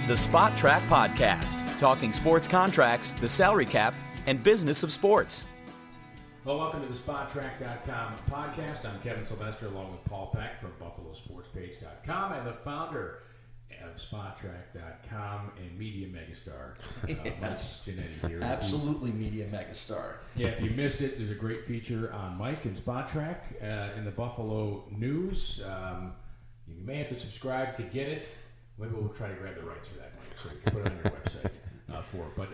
The Spot Track Podcast, talking sports contracts, the salary cap, and business of sports. Well, welcome to the SpotTrack.com podcast. I'm Kevin Sylvester along with Paul Peck from BuffaloSportsPage.com and the founder of SpotTrack.com and Media Megastar, Mike Giannetti here. Absolutely Media Megastar. Yeah, if you missed it, there's a great feature on Mike and SpotTrack in the Buffalo News. You may have to subscribe to get it. Maybe we'll try to grab the rights for that, Mike, so we can put it on your website for it. But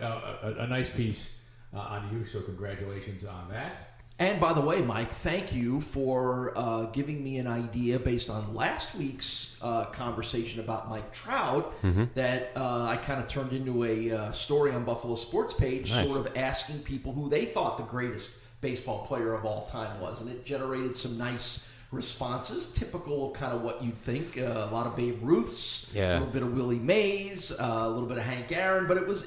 a nice piece on you, so congratulations on that. And by the way, Mike, thank you for giving me an idea based on last week's conversation about Mike Trout that I kind of turned into a story on Buffalo Sports Page, Nice. sort of asking people who they thought the greatest baseball player of all time was. And it generated some nice responses, typical of kind of what you'd think. A lot of Babe Ruths, a little bit of Willie Mays, a little bit of Hank Aaron, but it was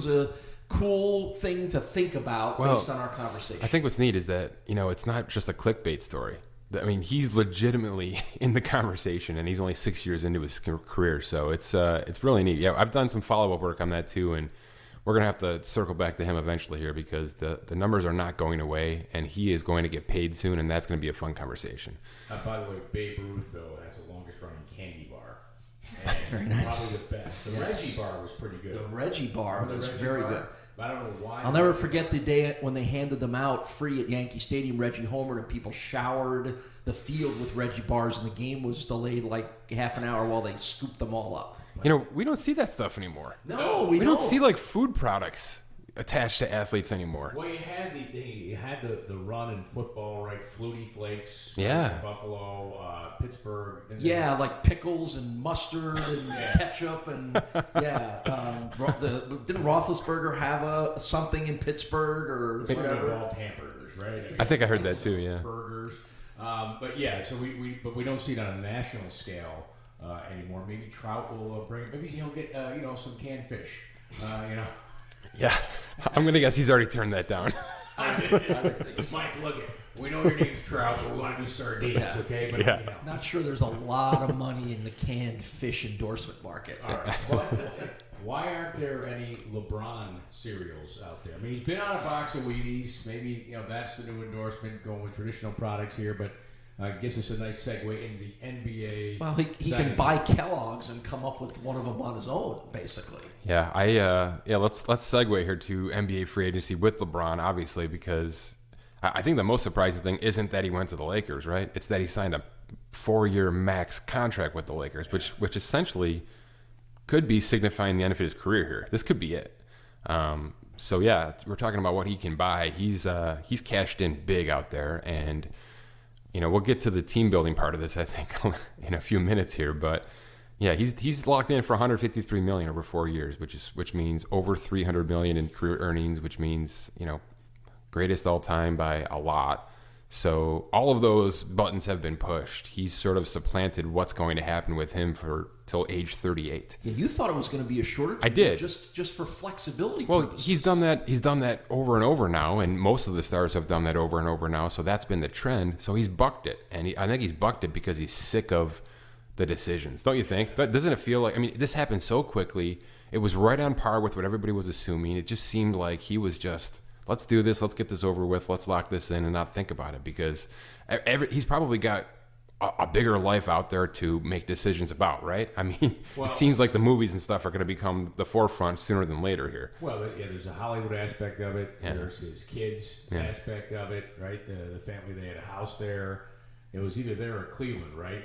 a cool thing to think about based on our conversation. I think what's neat is that, it's not just a clickbait story. I mean, he's legitimately in the conversation, and he's only 6 years into his career, so it's really neat. Yeah, I've done some follow-up work on that too, and we're going to have to circle back to him eventually here because the numbers are not going away, and he is going to get paid soon, and that's going to be a fun conversation. By the way, Babe Ruth, though, has the longest-running candy bar. And Very nice. Probably the best. The Reggie bar was pretty good. The Reggie bar Remember was the Reggie very bar? good. I don't know why. I'll never forget the day when they handed them out free at Yankee Stadium. Reggie homered, and people showered the field with Reggie bars, and the game was delayed like half an hour while they scooped them all up. We don't see that stuff anymore. No, we don't see like food products attached to athletes anymore. Well, you had the run in football, right? Flutie Flakes, Yeah. Buffalo, Pittsburgh. Yeah, like pickles and mustard and ketchup and didn't Roethlisberger have something in Pittsburgh or whatever? All hamburgers, right? I think I heard that too. Yeah. Burgers, but yeah. So we don't see it on a national scale anymore. Maybe Trout will bring. Maybe he'll get some canned fish. Yeah, I'm gonna guess he's already turned that down. Mike, look it. We know your name's Trout, but we want to do sardines, okay? But Not sure there's a lot of money in the canned fish endorsement market. All right. But why aren't there any LeBron cereals out there? I mean, he's been on a box of Wheaties. Maybe that's the new endorsement, going with traditional products here, but gives us a nice segue into the NBA. Well, he can buy Kellogg's and come up with one of them on his own, basically. Yeah, let's segue here to NBA free agency with LeBron, obviously, because I think the most surprising thing isn't that he went to the Lakers, right? It's that he signed a 4-year max contract with the Lakers, which essentially could be signifying the end of his career here. This could be it. So yeah, we're talking about what he can buy. He's cashed in big out there, and we'll get to the team building part of this, I think, in a few minutes here, but. Yeah, he's locked in for $153 million over 4 years, which means over $300 million in career earnings, which means greatest all time by a lot. So all of those buttons have been pushed. He's sort of supplanted what's going to happen with him till age 38. Yeah, you thought it was going to be a shorter term. I did, just for flexibility. Well, purposes. he's done that over and over now, and most of the stars have done that over and over now. So that's been the trend. So he's bucked it, and I think he's bucked it because he's sick of the decisions, don't you think? Doesn't it feel like, this happened so quickly. It was right on par with what everybody was assuming. It just seemed like he was just, let's do this, let's get this over with, let's lock this in and not think about it, because he's probably got a bigger life out there to make decisions about, right? It seems like the movies and stuff are going to become the forefront sooner than later here. Well, yeah, there's a Hollywood aspect of it. Yeah. There's his kids aspect of it, right? The family, they had a house there. It was either there or Cleveland, right,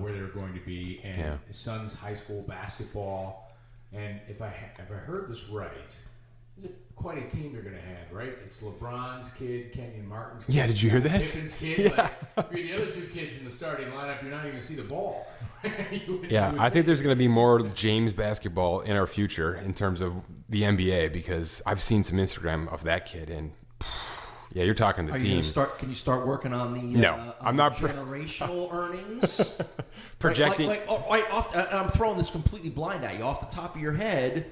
where they were going to be, and his son's high school basketball. And if I heard this right, it's quite a team they're going to have, right? It's LeBron's kid, Kenyon Martin's kid. Yeah, did you hear that? Pippen's kid. Yeah. Like, if you're the other two kids in the starting lineup, you're not even going to see the ball. I think there's going to be more James basketball in our future in terms of the NBA, because I've seen some Instagram of that kid, and yeah, you're talking the team. Can you start working on the I'm not generational earnings? Projecting. I'm throwing this completely blind at you. Off the top of your head,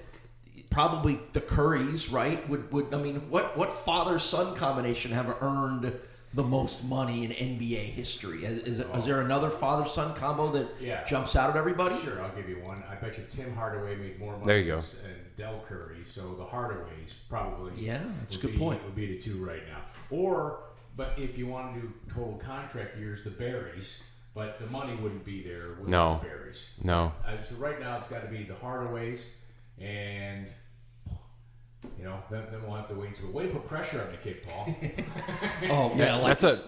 probably the Currys, right? What father-son combination have earned the most money in NBA history? Is there another father-son combo that jumps out at everybody? Sure, I'll give you one. I bet you Tim Hardaway made more money there you go. than Del Curry, so the Hardaways probably that's a good point. Would be the two right now. But if you want to do total contract years, the Barrys, but the money wouldn't be there with the Barrys. No. So right now it's got to be the Hardaways, and then we'll have to wait and see. But way to put pressure on the kid, Paul.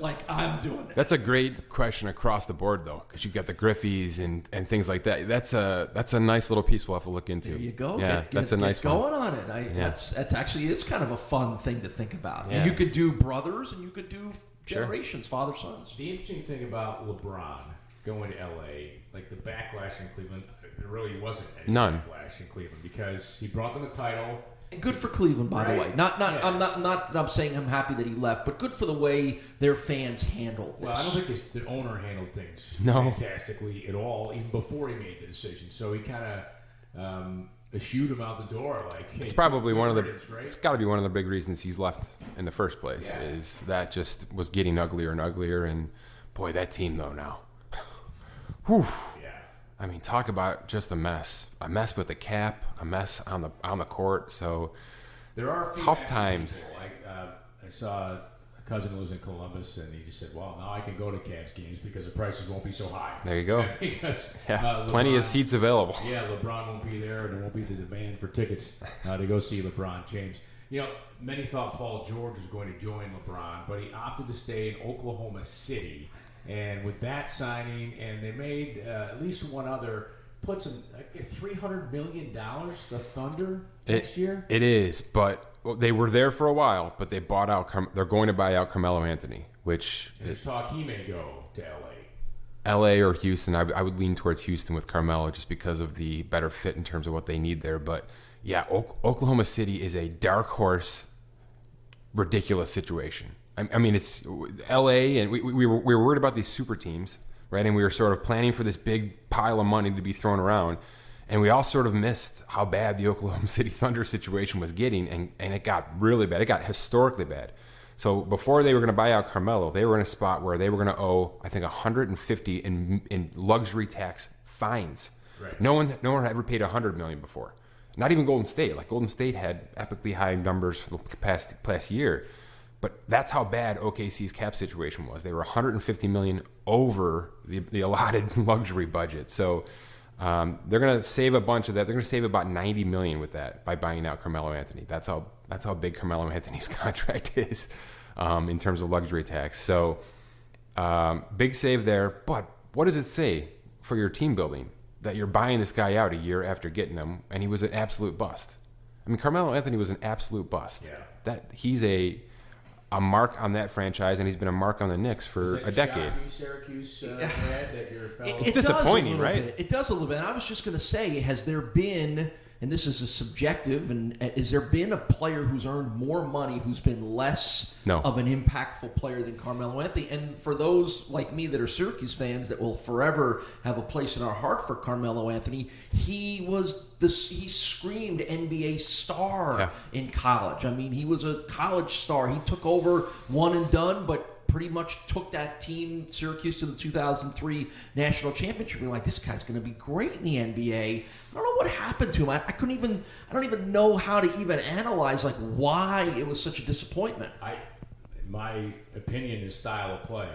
Like I'm doing it. That's a great question across the board, though, because you've got the Griffeys and things like that. That's a nice little piece we'll have to look into. There you go. Yeah, that's a nice one. Going on it. That's actually it's kind of a fun thing to think about. Yeah. And you could do brothers, and you could do generations, father sons. The interesting thing about LeBron going to LA, like the backlash in Cleveland, there really wasn't any backlash in Cleveland because he brought them a title. And good for Cleveland, by the way. I'm not that I'm saying I'm happy that he left, but good for the way their fans handled this. Well, I don't think the owner handled things fantastically at all, even before he made the decision. So he kind of shooed him out the door. Like, hey, it's probably it's got to be one of the big reasons he's left in the first place. Is that just was getting uglier and uglier, and boy, that team though now. Whew. Yeah. I mean, talk about just a mess with the cap, a mess on the court. So there are tough times. I saw a cousin who lives in Columbus, and he just said, "Well, now I can go to Cavs games because the prices won't be so high." There you go. Because plenty of seats available. Yeah, LeBron won't be there, and there won't be the demand for tickets to go see LeBron James. Many thought Paul George was going to join LeBron, but he opted to stay in Oklahoma City. And with that signing, and they made at least one other, puts them $300 million, the Thunder, next year? It is, but they were there for a while, but they bought out. They're going to buy out Carmelo Anthony, which there's talk he may go to LA. LA or Houston. I would lean towards Houston with Carmelo just because of the better fit in terms of what they need there. But yeah, Oklahoma City is a dark horse, ridiculous situation. I mean, it's L.A. and we were worried about these super teams, right? And we were sort of planning for this big pile of money to be thrown around. And we all sort of missed how bad the Oklahoma City Thunder situation was getting. And it got really bad. It got historically bad. So before they were going to buy out Carmelo, they were in a spot where they were going to owe, I think, $150 in luxury tax fines. Right. No one had ever paid $100 million before. Not even Golden State. Like Golden State had epically high numbers for the past year. But that's how bad OKC's cap situation was. They were $150 million over the allotted luxury budget. So they're going to save a bunch of that. They're going to save about $90 million with that by buying out Carmelo Anthony. That's how big Carmelo Anthony's contract is in terms of luxury tax. So big save there. But what does it say for your team building that you're buying this guy out a year after getting him, and he was an absolute bust? I mean, Carmelo Anthony was an absolute bust. Yeah. That he's a mark on that franchise, and he's been a mark on the Knicks for a decade. Syracuse, Brad, that your fellow... It's disappointing, right? It does a little bit. And I was just going to say, has there been, and this is a subjective, and has there been a player who's earned more money who's been less of an impactful player than Carmelo Anthony? And for those like me that are Syracuse fans that will forever have a place in our heart for Carmelo Anthony, he screamed NBA star in college. I mean, he was a college star. He took over one and done, but pretty much took that team, Syracuse, to the 2003 national championship. You're like, this guy's going to be great in the NBA. I don't know what happened to him. I don't even know how to even analyze like why it was such a disappointment. My opinion is style of play,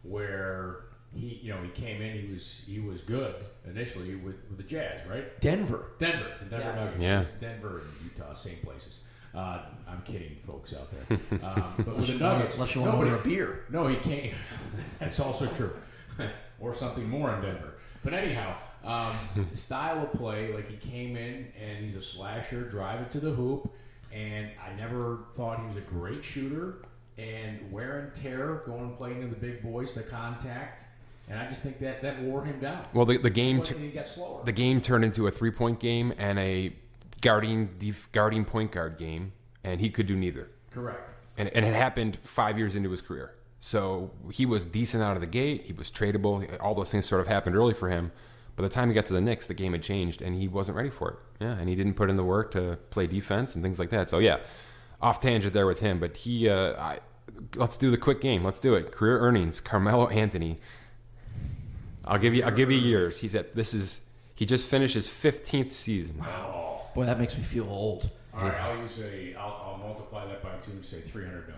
where he came in, he was good initially with the Jazz, right? Denver the Denver Nuggets. Yeah. Denver and Utah, same places. I'm kidding, folks out there. But with the Nuggets, unless you want to order a beer. No, he can't. That's also true, or something more in Denver. But anyhow, style of play, like he came in and he's a slasher, drive it to the hoop, and I never thought he was a great shooter. And wear and tear, going playing to the big boys, the contact. And I just think that wore him down. The game he got slower. The game turned into a 3-point game and a guarding point guard game, and he could do neither. Correct. And it happened 5 years into his career. So he was decent out of the gate. He was tradable. All those things sort of happened early for him. By the time he got to the Knicks, the game had changed, and he wasn't ready for it. Yeah, and he didn't put in the work to play defense and things like that. So yeah, off tangent there with him, but he. let's do the quick game. Let's do it. Career earnings, Carmelo Anthony. I'll give you years. He just finished his 15th season. Wow. Boy, that makes me feel old. All right, I'll multiply that by 2 and say 300 million.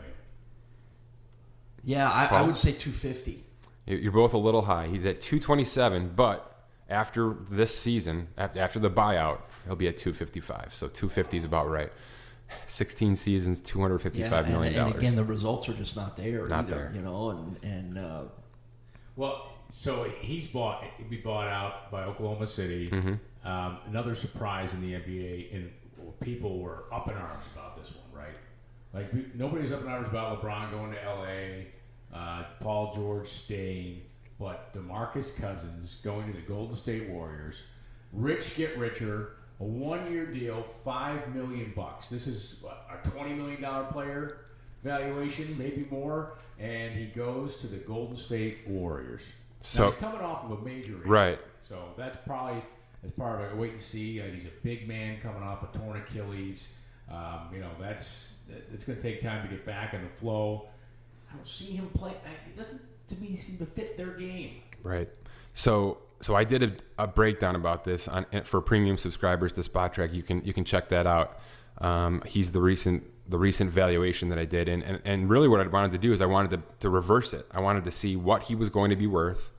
Yeah, I would say 250. You're both a little high. He's at 227, but after this season, after the buyout, he'll be at 255. So 250 is about right. 16 seasons, $255 million. And again, the results are just not there. Not either, there. You know, Well, so he'd be bought out by Oklahoma City. Mm-hmm. Another surprise in the NBA, and people were up in arms about this one, right? Like nobody's up in arms about LeBron going to LA, Paul George staying, but DeMarcus Cousins going to the Golden State Warriors. Rich get richer, a 1-year deal, $5 million. This is a $20 million player valuation, maybe more, and he goes to the Golden State Warriors. So now, he's coming off of a major injury, right. So that's probably as part of a wait and see. He's a big man coming off a torn Achilles. It's going to take time to get back in the flow. I don't see him play. It doesn't, to me, seem to fit their game. Right. So I did a breakdown about this for premium subscribers to Spot Track. You can check that out. He's the recent valuation that I did, and really what I wanted to do is I wanted to reverse it. I wanted to see what he was going to be worth,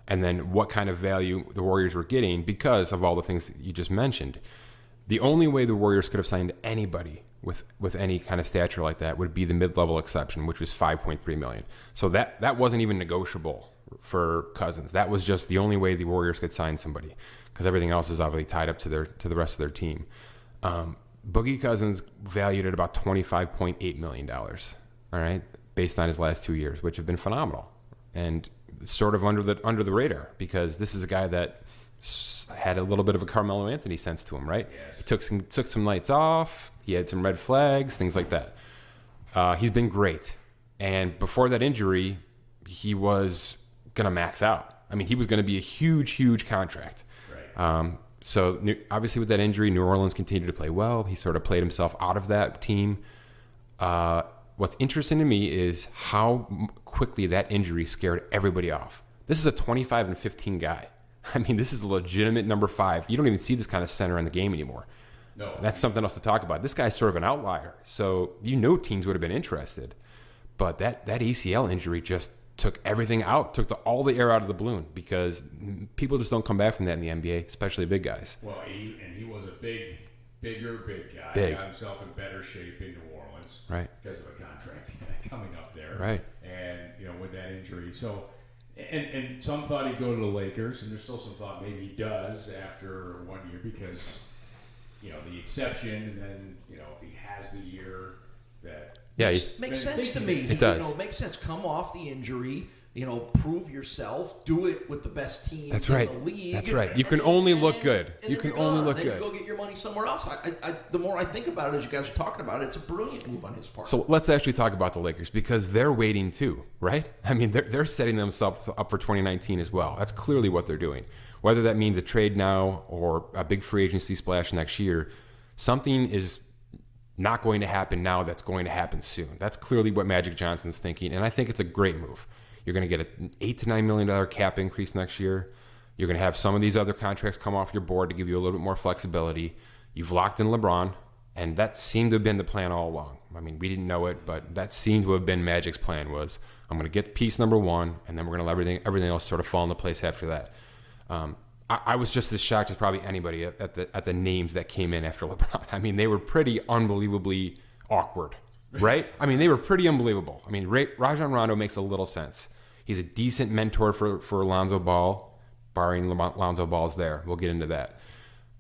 and then what kind of value the Warriors were getting because of all the things that you just mentioned. The only way the Warriors could have signed anybody with any kind of stature like that would be the mid-level exception, which was $5.3 million. So that wasn't even negotiable for Cousins. That was just the only way the Warriors could sign somebody, because everything else is obviously tied up to the rest of their team. Boogie Cousins valued at about $25.8 million, all right, based on his last 2 years, which have been phenomenal and sort of under the radar, because this is a guy that had a little bit of a Carmelo Anthony sense to him, right? Yes. He took some nights off. He had some red flags, things like that. He's been great. And before that injury, he was going to max out. I mean, he was going to be a huge, huge contract. Right. So obviously with that injury, New Orleans continued to play well. He sort of played himself out of that team. What's interesting to me is how quickly that injury scared everybody off. This is a 25 and 15 guy. I mean, this is a legitimate number 5. You don't even see this kind of center in the game anymore. No. That's something else to talk about. This guy's sort of an outlier. So teams would have been interested. But that ACL injury just took everything out, all the air out of the balloon, because people just don't come back from that in the NBA, especially big guys. Well, he was a bigger guy. Big. He got himself in better shape in New Orleans, right, because of a contract coming up there, right, and with that injury. So, and some thought he'd go to the Lakers, and there's still some thought maybe he does after 1 year, because the exception, and then if he has the year that. Yeah, makes sense to me. It does. It makes sense. Come off the injury, prove yourself, do it with the best team in the league. That's right. You can only look good. You can only look good. You go get your money somewhere else. The more I think about it, as you guys are talking about it, it's a brilliant move on his part. So let's actually talk about the Lakers, because they're waiting too, right? I mean, they're setting themselves up for 2019 as well. That's clearly what they're doing. Whether that means a trade now or a big free agency splash next year, something is not going to happen now that's going to happen soon. That's clearly what Magic Johnson's thinking, and I think it's a great move. You're going to get an $8 to $9 million cap increase next year. You're going to have some of these other contracts come off your board to give you a little bit more flexibility. You've locked in LeBron, and that seemed to have been the plan all along. I mean, we didn't know it, but that seemed to have been Magic's plan, was I'm going to get piece number 1, and then we're going to let everything else sort of fall into place after that. I was just as shocked as probably anybody at the names that came in after LeBron. I mean, they were pretty unbelievably awkward, right? I mean, they were pretty unbelievable. I mean, Rajon Rondo makes a little sense. He's a decent mentor for Lonzo Ball, barring Lonzo Ball's there. We'll get into that.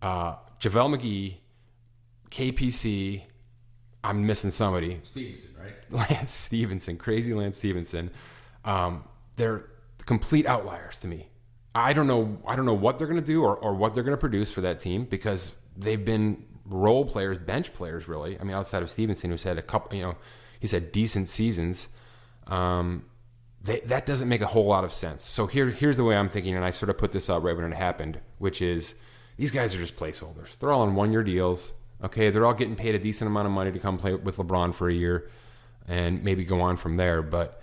JaVale McGee, KPC, I'm missing somebody. Stevenson, right? Lance Stevenson, crazy Lance Stevenson. They're complete outliers to me. I don't know what they're going to do or what they're going to produce for that team, because they've been role players, bench players, really. I mean, outside of Stevenson, who's had a couple, he's had decent seasons. That doesn't make a whole lot of sense. So here's the way I'm thinking, and I sort of put this out right when it happened, which is these guys are just placeholders. They're all on 1-year deals. Okay, they're all getting paid a decent amount of money to come play with LeBron for a year. and maybe go on from there. But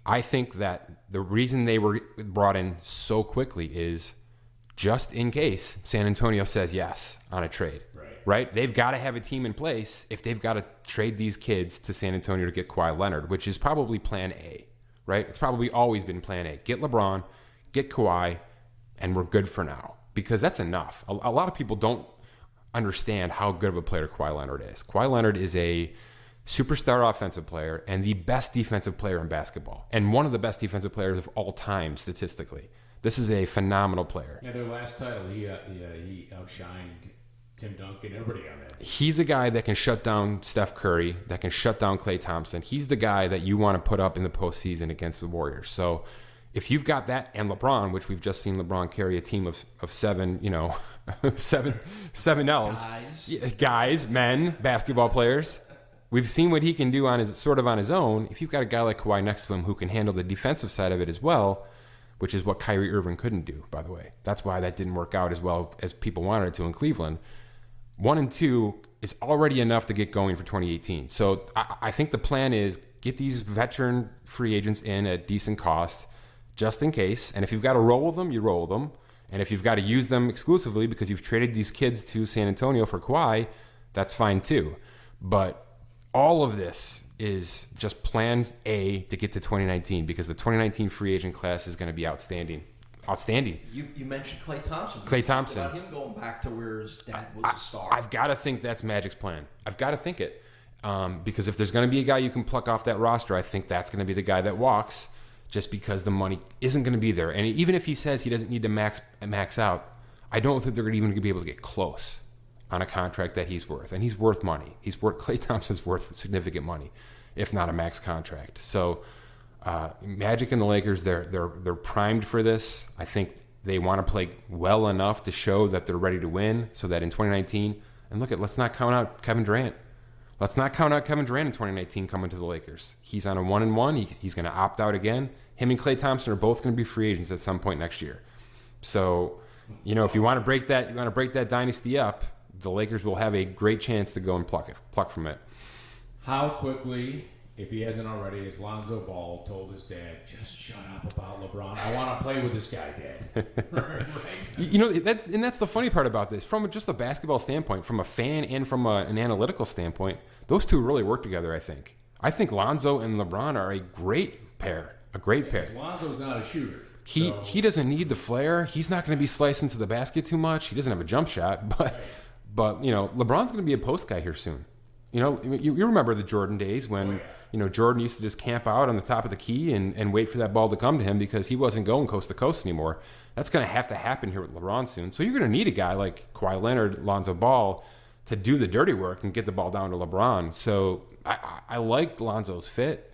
I think that the reason they were brought in so quickly is just in case San Antonio says yes on a trade. Right? They've got to have a team in place if they've got to trade these kids to San Antonio to get Kawhi Leonard, which is probably plan A, right? It's probably always been plan A. Get LeBron, get Kawhi, and we're good for now. Because that's enough. A lot of people don't understand how good of a player Kawhi Leonard is. Kawhi Leonard is a superstar offensive player and the best defensive player in basketball. And one of the best defensive players of all time statistically. This is a phenomenal player. Yeah, their last title, he outshined Tim Duncan, everybody on that. He's a guy that can shut down Steph Curry, that can shut down Klay Thompson. He's the guy that you want to put up in the postseason against the Warriors. So if you've got that and LeBron, which we've just seen LeBron carry a team of seven, seven elves, guys, men, basketball players. We've seen what he can do on his own. If you've got a guy like Kawhi next to him who can handle the defensive side of it as well, which is what Kyrie Irving couldn't do, by the way. That's why that didn't work out as well as people wanted it to in Cleveland. 1 and 2 is already enough to get going for 2018. So I think the plan is get these veteran free agents in at decent cost, just in case. And if you've got to roll with them, you roll with them. And if you've got to use them exclusively because you've traded these kids to San Antonio for Kawhi, that's fine too. But all of this is just plans A to get to 2019 because the 2019 free agent class is going to be outstanding. You mentioned Klay Thompson. Klay Thompson. About him going back to where his dad was a star. I've got to think that's Magic's plan. I've got to think it. Because if there's going to be a guy you can pluck off that roster, I think that's going to be the guy that walks just because the money isn't going to be there. And even if he says he doesn't need to max out, I don't think they're even going to be able to get close on a contract that he's worth. And he's worth money. Klay Thompson's worth significant money, if not a max contract. So Magic and the Lakers, they're primed for this. I think they want to play well enough to show that they're ready to win so that in 2019, and let's not count out Kevin Durant. Let's not count out Kevin Durant in 2019 coming to the Lakers. He's on a 1-1. He's going to opt out again. Him and Klay Thompson are both going to be free agents at some point next year. So, if you want to break that dynasty up, the Lakers will have a great chance to go and pluck from it. How quickly, if he hasn't already, as Lonzo Ball told his dad, just shut up about LeBron. I want to play with this guy, Dad. Right? That's the funny part about this. From just a basketball standpoint, from a fan and from an analytical standpoint, those two really work together, I think. I think Lonzo and LeBron are a great pair. Lonzo's not a shooter. He doesn't need the flair. He's not going to be slicing to the basket too much. He doesn't have a jump shot. But LeBron's going to be a post guy here soon. You remember the Jordan days when Jordan used to just camp out on the top of the key and wait for that ball to come to him because he wasn't going coast to coast anymore. That's going to have to happen here with LeBron soon. So you're going to need a guy like Kawhi Leonard, Lonzo Ball to do the dirty work and get the ball down to LeBron. So I like Lonzo's fit.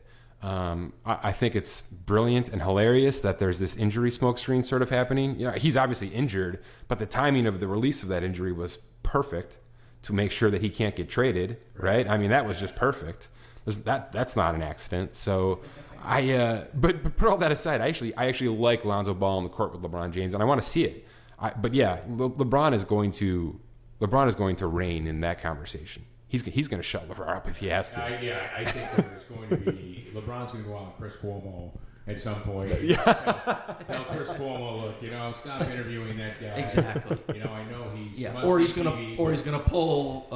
I think it's brilliant and hilarious that there's this injury smokescreen sort of happening. He's obviously injured, but the timing of the release of that injury was perfect to make sure that he can't get traded, right? I mean, that was just perfect. That's not an accident. So but put all that aside, I actually like Lonzo Ball on the court with LeBron James, and I want to see it. LeBron is going to reign in that conversation. He's going to shut LeBron up if he has to. I think there's going to be LeBron's going to go out with Chris Cuomo at some point. Tell Chris Cuomo, look, stop interviewing that guy. Exactly. I know he's or he's going to pull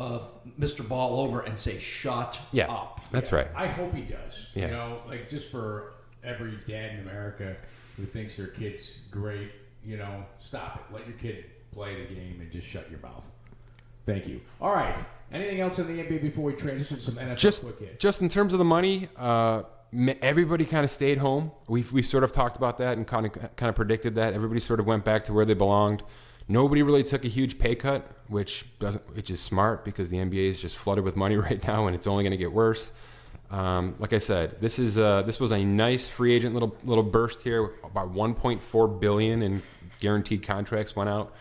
Mr. Ball over and say, "Shut up." That's right. I hope he does. Just for every dad in America who thinks their kid's great, stop it. Let your kid play the game and just shut your mouth. Thank you. All right. Anything else in the NBA before we transition to some NFL quick hits? Just in terms of the money, everybody kind of stayed home. We sort of talked about that and kind of predicted that. Everybody sort of went back to where they belonged. Nobody really took a huge pay cut, which is smart because the NBA is just flooded with money right now, and it's only going to get worse. Like I said, this was a nice free agent little burst here. About $1.4 billion in guaranteed contracts went out.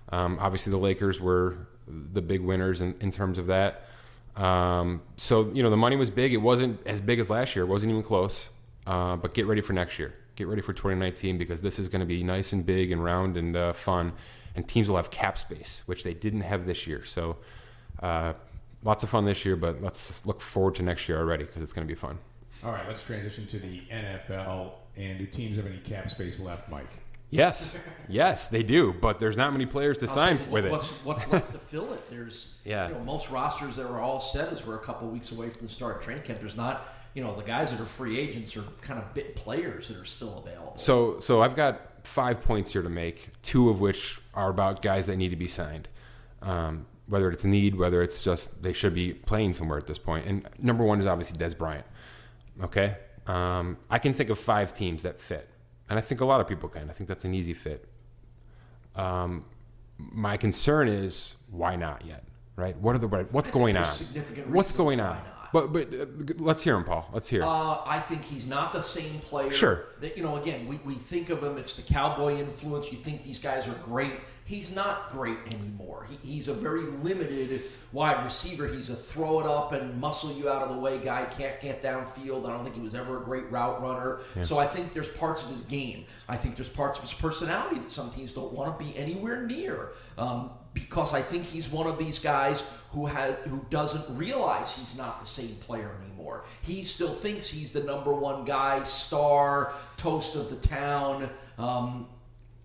Obviously, the Lakers were the big winners in terms of that. So the money was big. It wasn't as big as last year. It wasn't even close. But get ready for next year. Get ready for 2019 because this is going to be nice and big and round and fun. And teams will have cap space, which they didn't have this year. So lots of fun this year, but let's look forward to next year already because it's going to be fun. All right, let's transition to the NFL. And do teams have any cap space left, Mike? Yes, they do, but there's not many players to sign with it. What's left to fill it? There's most rosters that were all set as we're a couple of weeks away from the start of training camp. There's not, the guys that are free agents are kind of bit players that are still available. So I've got 5 points here to make, 2 of which are about guys that need to be signed. Whether it's need, whether it's just they should be playing somewhere at this point. And number 1 is obviously Dez Bryant. Okay? I can think of 5 teams that fit. And I think a lot of people can. I think that's an easy fit. My concern is why not yet, right? What's going on? What's going on? But let's hear him, Paul. Let's hear. I think he's not the same player. Sure. That, again, we think of him. It's the cowboy influence. You think these guys are great. He's not great anymore. He's a very limited wide receiver. He's a throw it up and muscle you out of the way guy. Can't get downfield. I don't think he was ever a great route runner. Yeah. So I think there's parts of his game. I think there's parts of his personality that some teams don't want to be anywhere near. Because I think he's one of these guys who doesn't realize he's not the same player anymore. He still thinks he's the number 1 guy, star, toast of the town.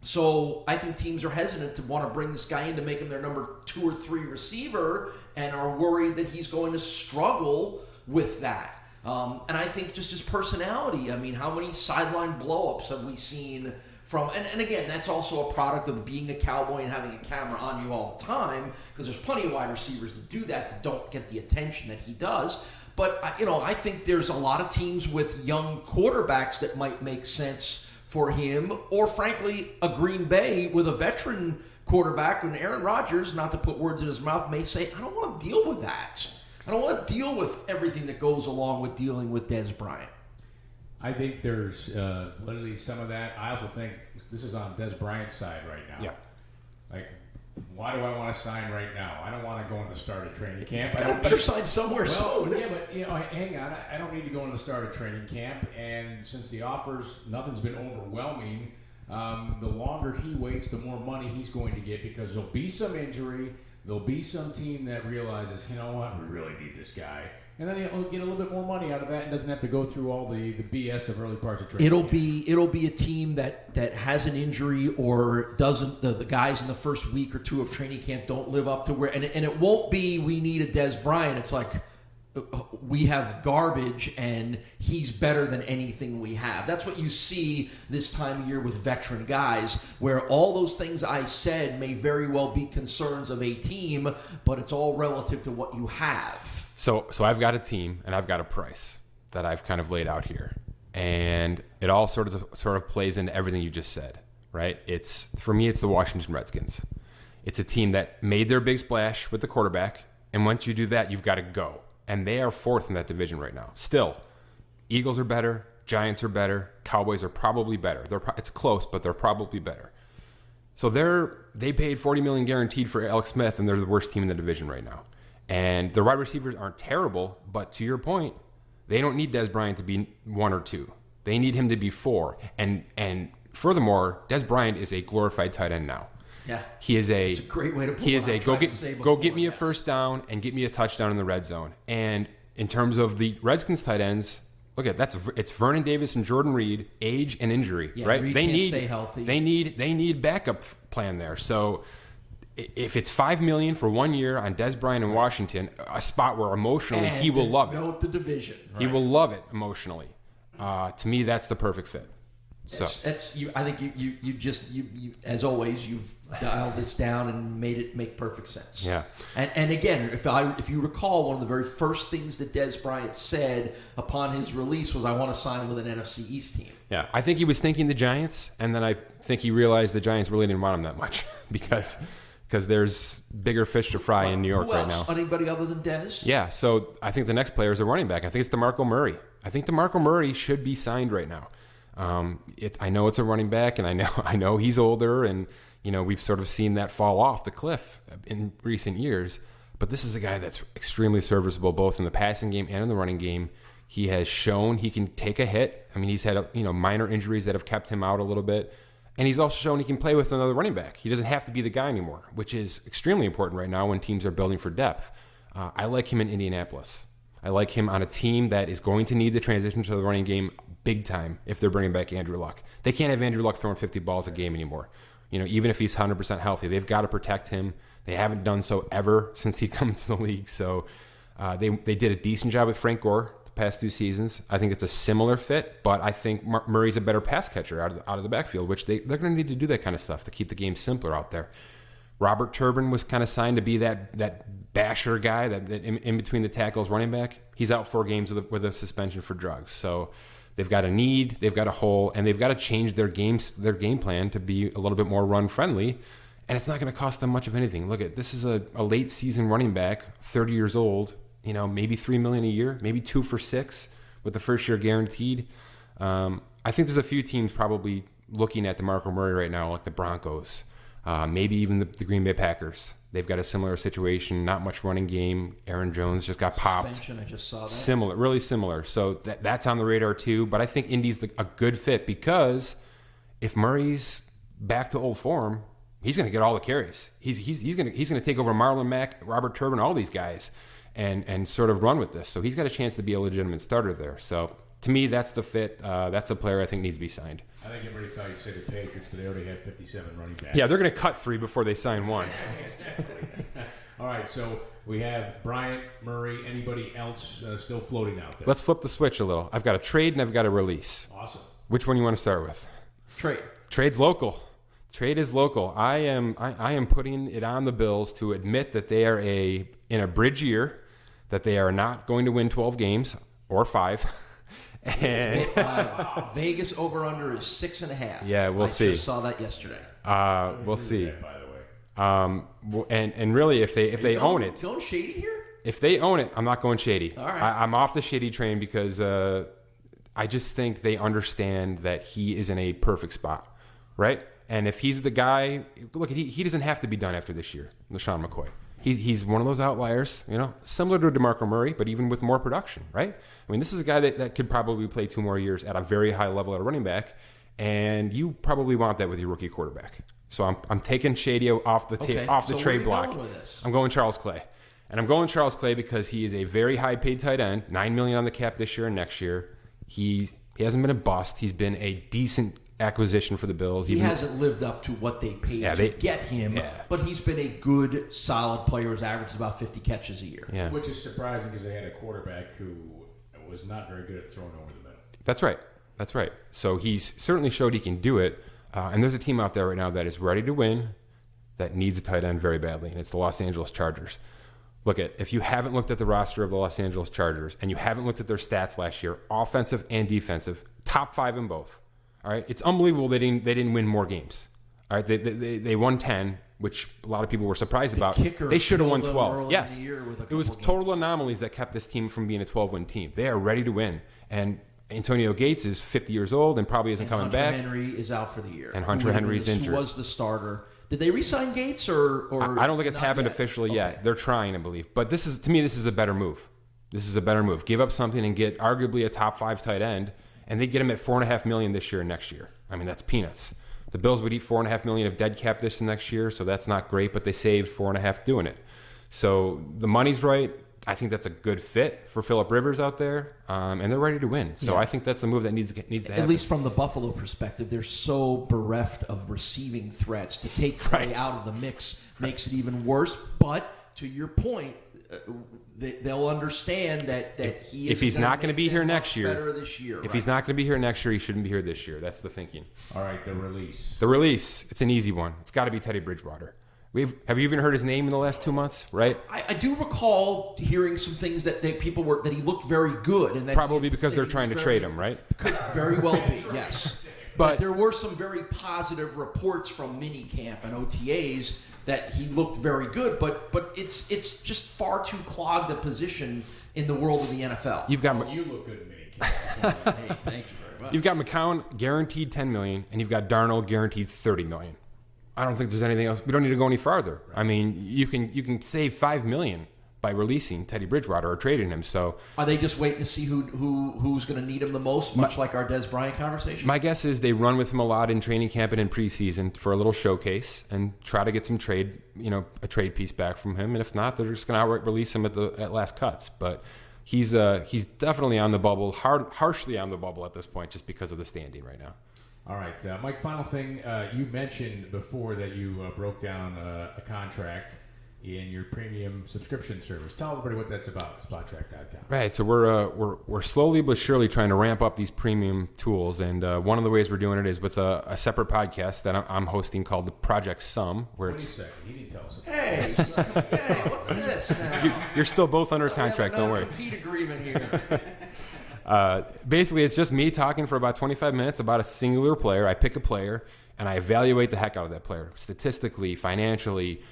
So I think teams are hesitant to want to bring this guy in to make him their number 2 or 3 receiver and are worried that he's going to struggle with that. And I think just his personality. I mean, how many sideline blow-ups have we seen from, and again, that's also a product of being a cowboy and having a camera on you all the time, because there's plenty of wide receivers that do that don't get the attention that he does. But, I think there's a lot of teams with young quarterbacks that might make sense for him, or frankly, a Green Bay with a veteran quarterback, and Aaron Rodgers, not to put words in his mouth, may say, I don't want to deal with that. I don't want to deal with everything that goes along with dealing with Dez Bryant. I think there's literally some of that. I also think this is on Dez Bryant's side right now. Yeah. Like, why do I want to sign right now? I don't want to go in the start of training camp. I better sign somewhere soon. Yeah, but hang on. I don't need to go in the start of training camp. And since the offers, nothing's been overwhelming. The longer he waits, the more money he's going to get, because there'll be some injury. There'll be some team that realizes, we really need this guy. And then he'll get a little bit more money out of that and doesn't have to go through all the BS of early parts of training. It'll be a team that has an injury or doesn't. The guys in the first week or 2 of training camp don't live up to where, and it won't be we need a Dez Bryant. It's like we have garbage and he's better than anything we have. That's what you see this time of year with veteran guys, where all those things I said may very well be concerns of a team, but it's all relative to what you have. So I've got a team and I've got a price that I've kind of laid out here, and it all sort of plays into everything you just said, right? For me, it's the Washington Redskins. It's a team that made their big splash with the quarterback, and once you do that, you've got to go. And they are 4th in that division right now. Still, Eagles are better, Giants are better, Cowboys are probably better. It's close, but they're probably better. So they paid $40 million guaranteed for Alex Smith, and they're the worst team in the division right now. And the wide receivers aren't terrible, but to your point, they don't need Dez Bryant to be 1 or 2. They need him to be 4. And furthermore, Dez Bryant is a glorified tight end now. Yeah, it's a great way to put it. He is a go get me a first down and get me a touchdown in the red zone. And in terms of the Redskins tight ends, look at it's Vernon Davis and Jordan Reed, age and injury, right? Reed can't stay healthy. They need backup plan there. So if it's $5 million for 1 year on Dez Bryant in Washington, a spot where emotionally he will love it. Note the division. Right? He will love it emotionally. To me, that's the perfect fit. So that's you. I think you just as always you've dialed this down and made it make perfect sense. Yeah. And again, if you recall, one of the very first things that Dez Bryant said upon his release was, "I want to sign with an NFC East team." Yeah, I think he was thinking the Giants, and then I think he realized the Giants really didn't want him that much because there's bigger fish to fry in New York right now. Anybody other than Dez? Yeah, so I think the next player is a running back. I think it's DeMarco Murray. I think DeMarco Murray should be signed right now. I know it's a running back, and I know he's older, and we've sort of seen that fall off the cliff in recent years. But this is a guy that's extremely serviceable both in the passing game and in the running game. He has shown he can take a hit. I mean, he's had minor injuries that have kept him out a little bit, and he's also shown he can play with another running back. He doesn't have to be the guy anymore, which is extremely important right now when teams are building for depth. I like him in Indianapolis. I like him on a team that is going to need the transition to the running game big time if they're bringing back Andrew Luck. They can't have Andrew Luck throwing 50 balls a game anymore. Even if he's 100% healthy, they've got to protect him. They haven't done so ever since he comes to the league. So they did a decent job with Frank Gore the past 2 seasons. I think it's a similar fit, but I think Murray's a better pass catcher out of the backfield, which they're going to need to do that kind of stuff to keep the game simpler out there. Robert Turbin was kind of signed to be that basher guy, that in between the tackles running back. He's out 4 games with a suspension for drugs. So they've got a need, they've got a hole, and they've got to change their game plan to be a little bit more run friendly. And it's not going to cost them much of anything. Look, this is a late season running back, 30 years old. Maybe $3 million a year, maybe 2 for $6 with the first year guaranteed. I think there's a few teams probably looking at DeMarco Murray right now, like the Broncos. Maybe even the Green Bay Packers. They've got a similar situation, not much running game. Aaron Jones just got popped. Suspension, I just saw that. Similar, really similar. So that's on the radar too. But I think Indy's a good fit because if Murray's back to old form, he's going to get all the carries. He's going to take over Marlon Mack, Robert Turbin, all these guys, and sort of run with this. So he's got a chance to be a legitimate starter there. So to me, that's the fit. That's a player I think needs to be signed. I think everybody thought you'd say the Patriots, but they already have 57 running backs. Yeah, they're going to cut 3 before they sign 1. Exactly. All right, so we have Bryant, Murray, anybody else still floating out there? Let's flip the switch a little. I've got a trade and I've got a release. Awesome. Which one you want to start with? Trade. Trade's local. Trade is local. I am putting it on the Bills to admit that they are in a bridge year, that they are not going to win 12 games or 5. And Vegas over-under is 6.5. Yeah, we'll see. I just saw that yesterday. We'll see. That, by the way. And really, if they own it, going shady here? If they own it, I'm not going shady. All right. I'm off the shady train because I just think they understand that he is in a perfect spot, right? And if he's the guy, look, he doesn't have to be done after this year, LaShawn McCoy. He's one of those outliers, similar to DeMarco Murray, but even with more production, right? I mean, this is a guy that could probably play 2 more years at a very high level at a running back, and you probably want that with your rookie quarterback. So I'm taking Shady off the trade block. I'm going Charles Clay. And I'm going Charles Clay because he is a very high-paid tight end, $9 million on the cap this year and next year. He hasn't been a bust. He's been a decent acquisition for the Bills. He hasn't lived up to what they paid to get him, but he's been a good, solid player. His average is about 50 catches a year. Yeah. Which is surprising because they had a quarterback who was not very good at throwing over the middle. That's right. So he's certainly showed he can do it. And there's a team out there right now that is ready to win, that needs a tight end very badly, and it's the Los Angeles Chargers. Look, if you haven't looked at the roster of the Los Angeles Chargers and you haven't looked at their stats last year, offensive and defensive, top 5 in both. All right, it's unbelievable they didn't win more games. All right, they won 10, which a lot of people were surprised about. They should have won 12. Yes, it was total anomalies that kept this team from being a 12-win team. They are ready to win, and Antonio Gates is 50 years old and probably isn't coming back. Hunter Henry is out for the year. And Hunter Henry's injured. Who was the starter? Did they re-sign Gates or I don't think it's happened officially yet. They're trying, I believe. But this is a better move. This is a better move. Give up something and get arguably a top 5 tight end, and they get him at $4.5 million this year and next year. I mean, that's peanuts. The Bills would eat $4.5 million of dead cap this and next year, so that's not great. But they saved $4.5 million doing it. So the money's right. I think that's a good fit for Phillip Rivers out there, and they're ready to win. So I think that's the move that needs to happen. At least from the Buffalo perspective, they're so bereft of receiving threats. To take Clay out of the mix makes it even worse. But to your point, they'll understand that he is. If he's not going to be here next year, better this year. If he's not going to be here next year, he shouldn't be here this year. That's the thinking. All right, the release. The release. It's an easy one. It's got to be Teddy Bridgewater. Have you even heard his name in the last 2 months? Right. I do recall hearing some things that people were that he looked very good, and that probably because they're trying to trade him, right? Could very well be, yes. But there were some very positive reports from minicamp and OTAs that he looked very good, but it's just far too clogged a position in the world of the NFL. You look good in minicamp. Hey, thank you very much. You've got McCown guaranteed $10 million, and you've got Darnold guaranteed $30 million. I don't think there's anything else. We don't need to go any farther. Right. I mean, you can save $5 million by releasing Teddy Bridgewater or trading him. So are they just waiting to see who's going to need him the most, much like our Des Bryant conversation? My guess is they run with him a lot in training camp and in preseason for a little showcase and try to get some a trade piece back from him. And if not, they're just going to outright release him at last cuts. But he's definitely on the bubble, harshly on the bubble at this point, just because of the standing right now. All right, Mike, final thing. You mentioned before that you broke down a contract in your premium subscription service. Tell everybody what that's about, SpotTrack.com. Right, so we're slowly but surely trying to ramp up these premium tools, and one of the ways we're doing it is with a separate podcast that I'm hosting called the Project Sum. Where Wait a second, he didn't tell us. Hey, what's this now? You're still both under contract, don't worry. Compete agreement here. Basically, it's just me talking for about 25 minutes about a singular player. I pick a player, and I evaluate the heck out of that player, statistically, financially,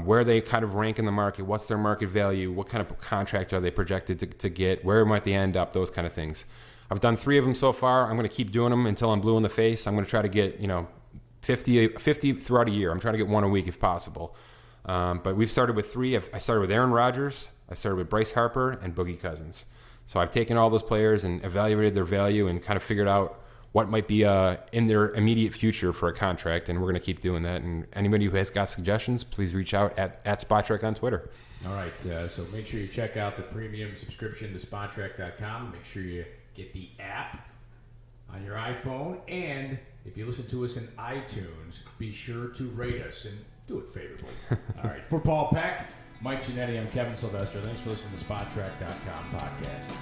where they kind of rank in the market, what's their market value, what kind of contract are they projected to get, where might they end up, those kind of things. I've done 3 of them so far. I'm going to keep doing them until I'm blue in the face. I'm going to try to get 50 throughout a year. I'm trying to get 1 a week if possible. But we've started with 3. I started with Aaron Rodgers, I started with Bryce Harper, and Boogie Cousins. So I've taken all those players and evaluated their value and kind of figured out what might be in their immediate future for a contract, and we're going to keep doing that. And anybody who has got suggestions, please reach out at SpotTrack on Twitter. All right, so make sure you check out the premium subscription to SpotTrack.com. Make sure you get the app on your iPhone, and if you listen to us in iTunes, be sure to rate us and do it favorably. All right, for Paul Peck, Mike Giannetti, I'm Kevin Sylvester. Thanks for listening to the SpotTrack.com podcast.